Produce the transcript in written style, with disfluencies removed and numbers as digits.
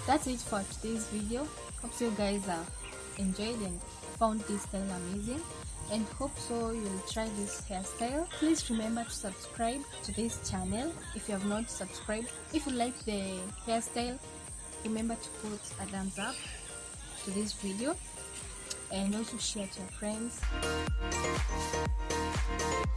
That's it for today's video. Hope you guys enjoyed and found this style amazing, and hope so you'll try this hairstyle. Please remember to subscribe to this channel if you have not subscribed. If you like the hairstyle, remember to put a thumbs up to this video and also share to your friends.